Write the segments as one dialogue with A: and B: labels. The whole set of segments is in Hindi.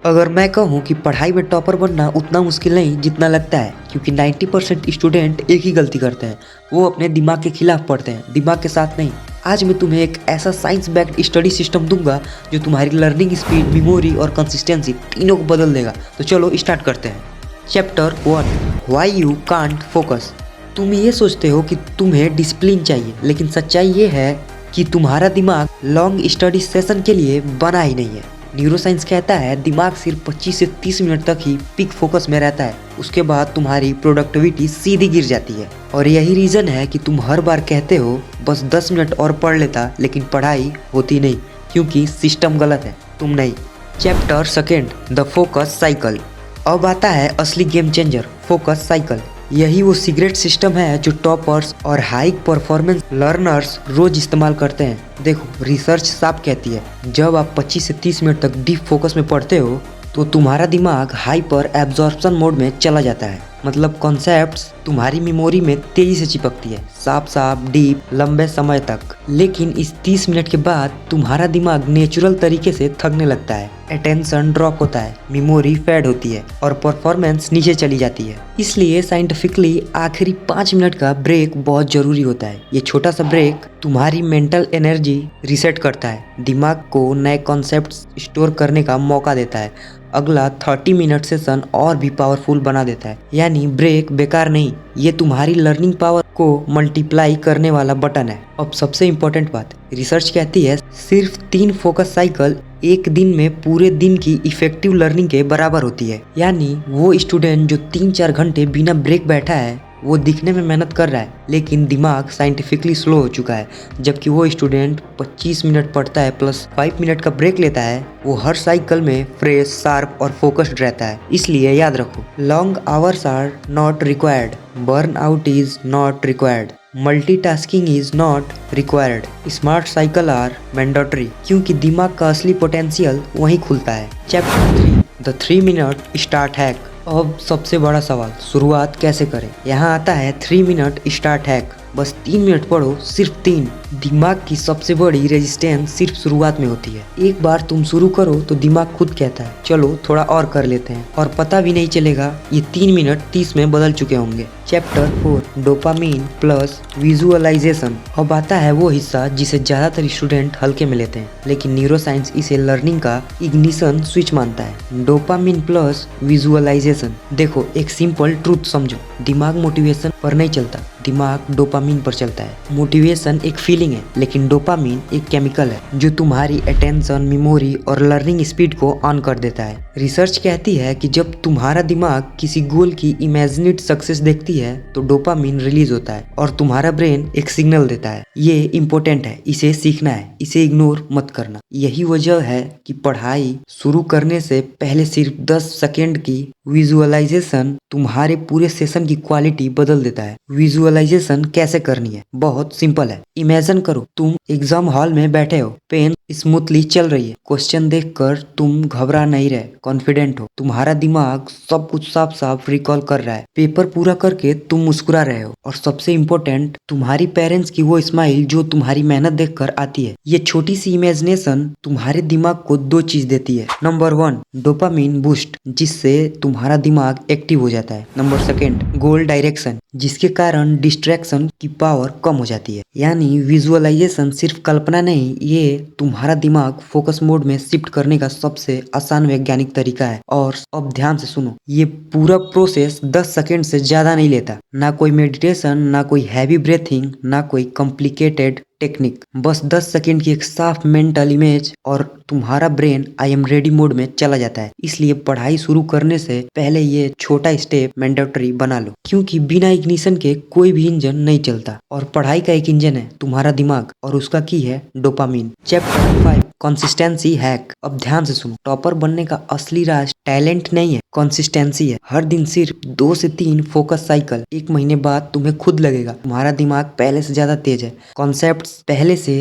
A: अगर मैं कहूँ कि पढ़ाई में टॉपर बनना उतना मुश्किल नहीं जितना लगता है, क्योंकि 90% स्टूडेंट एक ही गलती करते हैं, वो अपने दिमाग के खिलाफ पढ़ते हैं, दिमाग के साथ नहीं। आज मैं तुम्हें एक ऐसा साइंस बैक्ड स्टडी सिस्टम दूंगा जो तुम्हारी लर्निंग स्पीड, मेमोरी और कंसिस्टेंसी तीनों को बदल देगा। तो चलो स्टार्ट करते हैं। Chapter 1, why you can't focus. तुम ये सोचते हो कि तुम्हें डिसिप्लिन चाहिए, लेकिन सच्चाई ये है कि तुम्हारा दिमाग लॉन्ग स्टडी सेशन के लिए बना ही नहीं है। न्यूरोसाइंस कहता है दिमाग सिर्फ 25 से 30 मिनट तक ही पीक फोकस में रहता है, उसके बाद तुम्हारी प्रोडक्टिविटी सीधी गिर जाती है। और यही रीज़न है कि तुम हर बार कहते हो बस 10 मिनट और पढ़ लेता, लेकिन पढ़ाई होती नहीं, क्योंकि सिस्टम गलत है, तुम नहीं। Chapter 2, the focus cycle. अब आता है असली गेम चेंजर, फोकस साइकिल। यही वो सीक्रेट सिस्टम है जो टॉपर्स और हाई परफॉर्मेंस लर्नर्स रोज इस्तेमाल करते हैं। देखो, रिसर्च साफ कहती है जब आप 25 से 30 मिनट तक डीप फोकस में पढ़ते हो तो तुम्हारा दिमाग हाइपर एब्जॉर्प्शन मोड में चला जाता है। मतलब कॉन्सेप्ट्स तुम्हारी मेमोरी में तेजी से चिपकती है, साफ साफ डीप, लंबे समय तक। लेकिन इस 30 मिनट के बाद तुम्हारा दिमाग नेचुरल तरीके से थकने लगता है, अटेंशन ड्रॉप होता है, मेमोरी फेड होती है और परफॉर्मेंस नीचे चली जाती है। इसलिए साइंटिफिकली आखिरी 5 मिनट का ब्रेक बहुत जरूरी होता है। ये छोटा सा ब्रेक तुम्हारी मेंटल एनर्जी रिसेट करता है, दिमाग को नए कॉन्सेप्ट्स स्टोर करने का मौका देता है, अगला 30 मिनट सेशन और भी पावरफुल बना देता है। यानी ब्रेक बेकार नहीं, ये तुम्हारी लर्निंग पावर को मल्टीप्लाई करने वाला बटन है। अब सबसे इम्पोर्टेंट बात, रिसर्च कहती है सिर्फ 3 फोकस साइकिल एक दिन में पूरे दिन की इफेक्टिव लर्निंग के बराबर होती है। यानी वो स्टूडेंट जो 3-4 घंटे बिना ब्रेक बैठा है वो दिखने में मेहनत कर रहा है, लेकिन दिमाग साइंटिफिकली स्लो हो चुका है। जबकि वो स्टूडेंट 25 मिनट पढ़ता है प्लस 5 मिनट का ब्रेक लेता है, वो हर साइकिल में फ्रेश, शार्प और फोकस्ड रहता है। इसलिए याद रखो, long hours are not required, burn out is not required, multitasking is not required, smart cycle are mandatory, क्योंकि दिमाग का असली पोटेंशियल वहीं खुलता है। Chapter 3, the 3 minute start hack. अब सबसे बड़ा सवाल, शुरुआत कैसे करें? यहाँ आता है 3 मिनट स्टार्ट हैक। बस 3 मिनट पढ़ो, सिर्फ 3। दिमाग की सबसे बड़ी रेजिस्टेंस सिर्फ शुरुआत में होती है। एक बार तुम शुरू करो तो दिमाग खुद कहता है चलो थोड़ा और कर लेते हैं, और पता भी नहीं चलेगा ये 3 मिनट 30 में बदल चुके होंगे। Chapter 4, dopamine plus visualization. अब आता है वो हिस्सा जिसे ज्यादातर स्टूडेंट हल्के में लेते हैं, लेकिन न्यूरोसाइंस इसे लर्निंग का इग्निशन स्विच मानता है। Dopamine plus visualization. देखो, एक सिंपल ट्रूथ समझो, दिमाग मोटिवेशन पर नहीं चलता, दिमाग डोपामीन पर चलता है। मोटिवेशन एक फीलिंग है, लेकिन डोपामीन एक केमिकल है जो तुम्हारी अटेंशन, मेमोरी और लर्निंग स्पीड को ऑन कर देता है। रिसर्च कहती है कि जब तुम्हारा दिमाग किसी गोल की इमेजिनेड सक्सेस देखती है तो डोपामीन रिलीज होता है और तुम्हारा ब्रेन एक सिग्नल देता है, ये इंपॉर्टेंट है, इसे सीखना है, इसे इग्नोर मत करना। यही वजह है कि पढ़ाई शुरू करने से पहले सिर्फ 10 सेकेंड की विजुअलाइजेशन तुम्हारे पूरे सेशन की क्वालिटी बदल देता है। विजुअलाइजेशन कैसे करनी है? बहुत सिंपल है। इमेजिन करो तुम एग्जाम हॉल में बैठे हो, पेन स्मूथली चल रही है, क्वेश्चन देखकर तुम घबरा नहीं रहे, कॉन्फिडेंट हो, तुम्हारा दिमाग सब कुछ साफ साफ रिकॉल कर रहा है, पेपर पूरा करके तुम मुस्कुरा रहे हो, और सबसे इम्पोर्टेंट, तुम्हारी पेरेंट्स की वो स्माइल जो तुम्हारी मेहनत देखकर आती है। ये छोटी सी इमेजिनेशन तुम्हारे दिमाग को 2 चीज देती है। नंबर 1, डोपामीन बूस्ट, जिससे तुम्हारा दिमाग एक्टिव हो जाता है। नंबर 2, गोल डायरेक्शन, जिसके कारण डिस्ट्रैक्शन की पावर कम हो जाती है। यानी विजुअलाइजेशन सिर्फ कल्पना नहीं, ये तुम्हारा दिमाग फोकस मोड में शिफ्ट करने का सबसे आसान वैज्ञानिक तरीका है। और अब ध्यान से सुनो, ये पूरा प्रोसेस 10 सेकेंड से ज्यादा नहीं लेता। ना कोई मेडिटेशन, ना कोई हैवी ब्रीथिंग, ना कोई कॉम्प्लिकेटेड टेक्निक, बस 10 सेकेंड की एक साफ मेंटल इमेज और तुम्हारा brain I am ready mode में चला जाता है। इसलिए पढ़ाई शुरू करने से पहले ये छोटा स्टेप मैंडेटरी बना लो, क्योंकि बिना इग्निशन के कोई भी इंजन नहीं चलता, और पढ़ाई का एक इंजन है तुम्हारा दिमाग, और उसका की है डोपामीन। Chapter 5, consistency hack. अब ध्यान से सुनो, टॉपर बनने का असली राज टैलेंट नहीं है, कंसिस्टेंसी है। हर दिन सिर्फ 2 से 3 फोकस साइकिल, 1 महीने बाद तुम्हें खुद लगेगा तुम्हारा दिमाग पहले से ज्यादा तेज है, कॉन्सेप्ट पहले से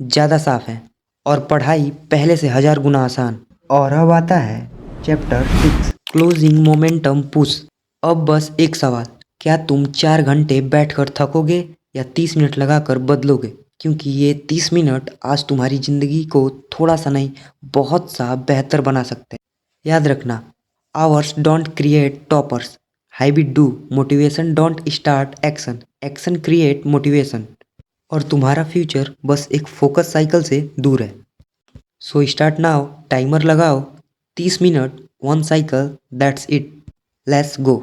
A: ज्यादा साफ है, और पढ़ाई पहले से 1000 गुना आसान। और अब आता है चैप्टर 6, क्लोजिंग मोमेंटम पुश। अब बस एक सवाल, क्या तुम 4 घंटे बैठकर थकोगे या 30 मिनट लगाकर बदलोगे? क्योंकि ये 30 मिनट आज तुम्हारी जिंदगी को थोड़ा सा नहीं, बहुत सा बेहतर बना सकते हैं। याद रखना, hours don't create toppers, habit do, motivation don't start action, action create motivation. और तुम्हारा फ्यूचर बस एक फोकस साइकिल से दूर है। सो स्टार्ट नाउ, टाइमर लगाओ, 30 minute, 1 cycle, that's it, let's go.